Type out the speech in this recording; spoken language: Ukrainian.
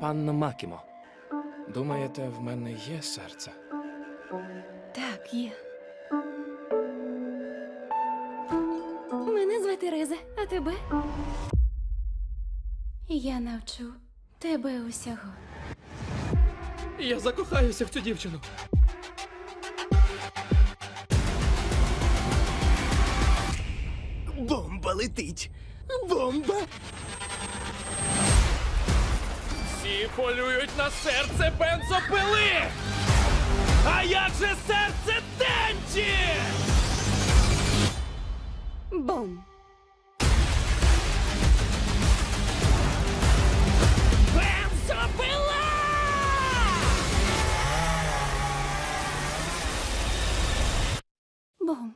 панно Макімо. Думаєте, в мене є серце? Так, є. Мене звати Резе, а тебе? Я навчу тебе усього. Я закохаюся в цю дівчину. Бомба летить! Бомба! Всі полюють на серце бензопили! А як же серце Денчі? Бум! Бензопила! Бум!